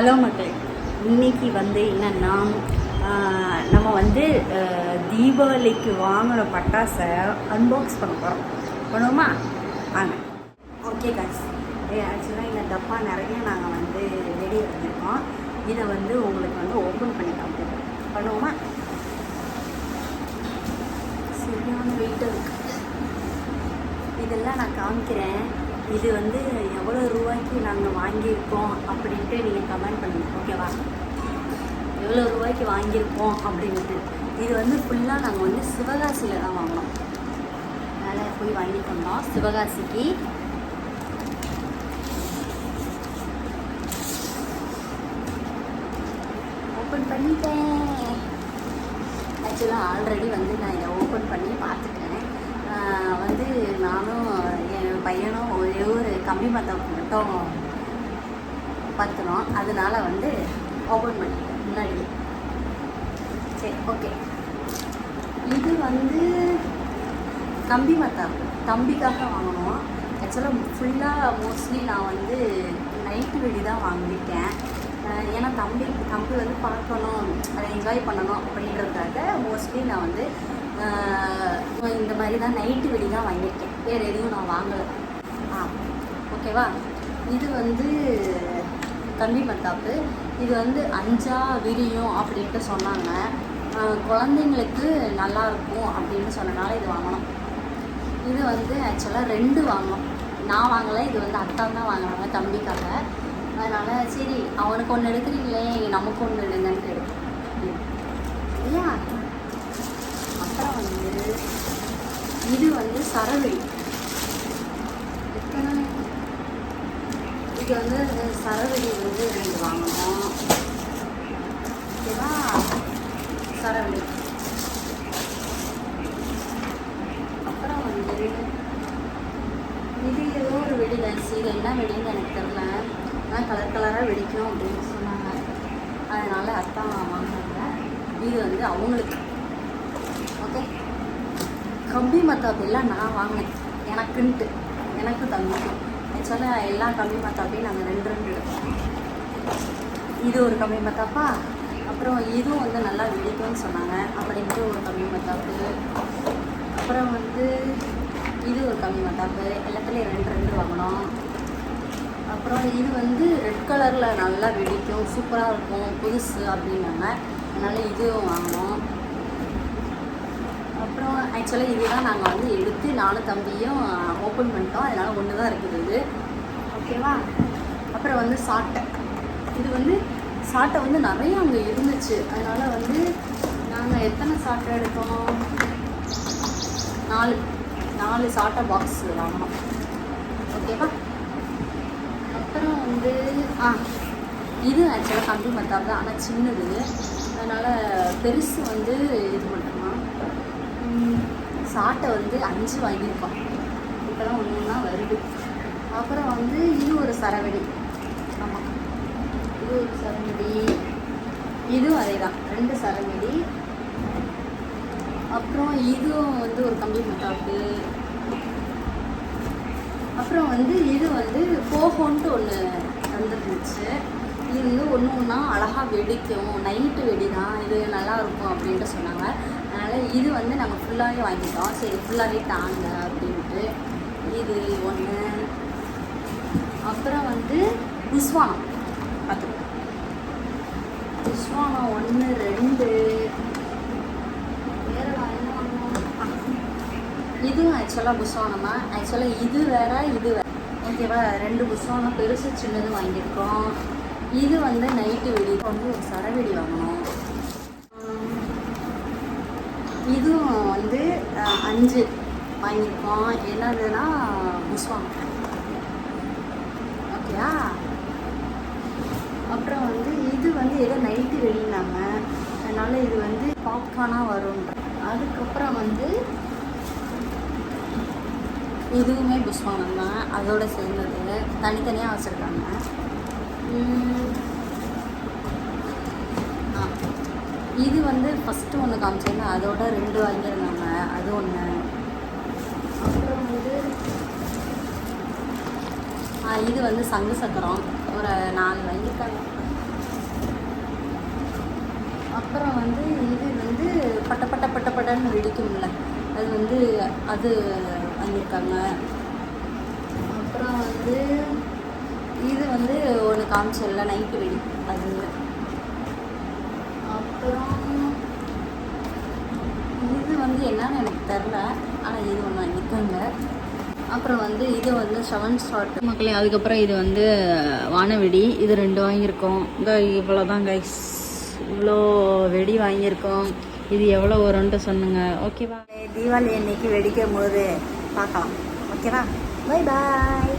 Hello மக்களே, இன்னைக்கு வந்து என்னென்னா நம்ம வந்து தீபாவளிக்கு வாங்கின பட்டாசை அன்பாக்ஸ் பண்ண போகிறோம். பண்ணுவோமா? வாங்க. ஓகே காய்ஸ், ஆக்சுவலாக இந்த டப்பா நிறைய நாங்கள் வந்து ரெடி வச்சுருக்கோம். இதை வந்து உங்களுக்கு வந்து ஓப்பன் பண்ணி காமிக்கிறோம். பண்ணுவோமா? சரியான வெயிட்டாக இருக்குது. இதெல்லாம் நான் காமிக்கிறேன். இது வந்து எவ்வளோ ரூபாய்க்கு நாங்கள் வாங்கியிருக்கோம் அப்படின்ட்டு நீங்கள் கமெண்ட் பண்ணுங்கள், ஓகேவா? எவ்வளோ ரூபாய்க்கு வாங்கியிருக்கோம் அப்படின்ட்டு. இது வந்து ஃபுல்லாக நாங்கள் வந்து சிவகாசியில் தான் வாங்கினோம். அதனால் போய் வாங்கிட்டு வந்தோம் சிவகாசிக்கு. ஓப்பன் பண்ணிட்டேன். ஆக்சுவலாக ஆல்ரெடி வந்து நான் இதை ஓப்பன் பண்ணி பார்த்துட்டேன். வந்து நானும் என் பையனும் ஒரே ஒரு கம்பி மத்தாப்பு மட்டும் பார்த்துனோம். அதனால வந்து ஓப்பன் பண்ணிட்டேன் முன்னாடியே. சரி, ஓகே. இது வந்து கம்பி மத்தாப்பு தம்பிக்காக வாங்கினோம். ஆக்சுவலாக ஃபுல்லாக மோஸ்ட்லி நான் வந்து நைட்டு வெடி தான் வாங்கியிருக்கேன். ஏன்னா தம்பி வந்து பார்க்கணும், அதை என்ஜாய் பண்ணணும் அப்படின்றதுக்காக மோஸ்ட்லி நான் வந்து இந்த மாதிரி தான் நைட்டு வெடி தான் வாங்கியிருக்கேன். வேறு எதுவும் நான் வாங்கலை. ஓகேவா? இது வந்து கம்பி மத்தாப்பு. இது வந்து 5 விரியும் அப்படின்ட்டு சொன்னாங்க. குழந்தைங்களுக்கு நல்லாயிருக்கும் அப்படின்னு சொன்னனால இது வாங்கினோம். இது வந்து ஆக்சுவலாக 2 வாங்கினோம். நான் வாங்கலை, இது வந்து அத்தா தான் வாங்கினாங்க தம்பிக்காக. அதனால் சரி, அவனுக்கு ஒன்று எடுக்கிறீங்களே, நமக்கு ஒன்று எடுங்கன்ட்டு எடுக்கும் இல்லையா? அப்புறம் வந்து இது வந்து சரவெடி. இது வந்து சரவெடி வந்து 2 வாங்கணும், ஓகேவா? சரவெடி. அப்புறம் வந்து இது ஏதோ ஒரு வெடி கைஸ். இது என்ன வெடின்னு எனக்கு தெரியல. ஆனால் கலர் கலராக வெடிக்கும் அப்படின்னு சொன்னாங்க. அதனால் அத்தா வாங்கினாங்க. இது வந்து அவங்களுக்கு. ஓகே. கம்பி மத்தாப்பு எல்லாம் நான் வாங்கினேன் எனக்குன்ட்டு, எனக்கும் தம்பிக்கும். ஆக்சுவலாக எல்லா கம்பி மத்தாப்பையும் நாங்கள் 2 எடுத்தோம். இது ஒரு கம்பி மத்தாப்பா. அப்புறம் இதுவும் வந்து நல்லா வெடிக்கும்னு சொன்னாங்க அப்படின்ட்டு ஒரு கம்பி மத்தாப்பு. அப்புறம் வந்து இது ஒரு கம்பி மத்தாப்பு. எல்லாத்துலேயும் 2 வாங்கினோம். அப்புறம் இது வந்து ரெட் கலரில் நல்லா வெடிக்கும், சூப்பராக இருக்கும், புதுசு அப்படின்னாங்க. அதனால் இதுவும் வாங்கினோம். அப்புறம் ஆக்சுவலாக இதுதான் நாங்கள் வந்து எடுத்து நானும் தம்பியும் ஓப்பன் பண்ணிட்டோம். அதனால் ஒன்று தான் இருக்குது இது, ஓகேவா? அப்புறம் வந்து சாட்டை. இது வந்து சாட்டை வந்து நிறைய அங்கே இருந்துச்சு. அதனால் வந்து நாங்கள் எத்தனை சாட்டை எடுத்தோம்? 4 சாட்டை பாக்ஸ் வாங்கினோம், ஓகேவா? அப்புறம் வந்து இது ஆக்சுவலாக கம்பி மத்தாப்பு தான், ஆனால் சின்னது. அதனால் பெருசு வந்து இது மட்டுமா. சாட்டை வந்து 5 வாங்கியிருக்கோம். இப்போ தான் ஒன்று வருது. அப்புறம் வந்து இது ஒரு சரவெடி. ஆமாம், இது ஒரு சரவெடி. இதுவும் அதே தான், 2 சரவெடி. அப்புறம் இதுவும் வந்து ஒரு கம்பி மத்தாப்பு. அப்புறம் வந்து இது வந்து போகோன்ட்டு ஒன்று வந்துருந்துச்சு. இது வந்து ஒன்றா அழகாக வெடிக்கும், நைட்டு வெடி தான், இது நல்லாயிருக்கும் அப்படின்ட்டு சொன்னாங்க. அதனால் இது வந்து நாங்கள் ஃபுல்லாகவே வாங்கிட்டோம். சரி, ஃபுல்லாகவே தாங்க அப்படின்ட்டு. இது 1. அப்புறம் வந்து புஸ்வானம். பார்த்துக்கோ, புஸ்வானம் 1, 2. வேறு என்ன வாங்கணும்? இதுவும் ஆக்சுவலாக புஸ்வானம் தான். ஆக்சுவலாக இது வேறு, இது வேறு, ஓகேவா? 2 புஸ்வானம், பெருசு சின்னது வாங்கியிருக்கோம். இது வந்து நைட்டு வெடி வந்து ஒரு சரவெடி வாங்கணும். இதுவும் வந்து 5 வாங்கியிருக்கோம். என்னதுன்னா புஸ்வானம், ஓகேயா? அப்புறம் வந்து இது வந்து ஏதோ நைட்டு வெடினாங்க. அதனால் இது வந்து பாப்கார்னாக வரும்ன்ற. அதுக்கப்புறம் வந்து இதுவுமே புஸ்வானம் தான், அதோடு சேர்ந்தது. தனித்தனியாக வச்சுருக்காங்க. இது வந்து ஃபஸ்ட்டு ஒன்று காமிச்சிருங்க, அதோட 2 வாங்கியிருந்தாங்க, அது ஒன்று. அப்புறம் வந்து இது வந்து சங்கு சக்கரம் ஒரு 4 வாங்கியிருக்காங்க. அப்புறம் வந்து இது வந்து பட்டன்னு வெடிக்கும்ல, அது வந்து அது வாங்கியிருக்காங்க. அப்புறம் வந்து இது வந்து ஒன்று காமிச்சல நைட்டு வெடி அது. அப்புறம் இது வந்து என்னன்னு எனக்கு தெரில, ஆனால் இது ஒன்று வாங்கியிருக்காங்க. அப்புறம் வந்து இது வந்து 7 ஸ்டார்ட் மக்களே. அதுக்கப்புறம் இது வந்து வானவெடி, இது 2 வாங்கியிருக்கோம். இந்த இவ்வளோதான் கைஸ், இவ்வளோ வெடி வாங்கியிருக்கோம். இது எவ்வளோ வரும்ன்ட்டு சொன்னுங்க. ஓகேவா? தீபாவளி அன்னைக்கு வெடிக்கும் போது பார்க்கலாம். ஓகேவா? Bye bye.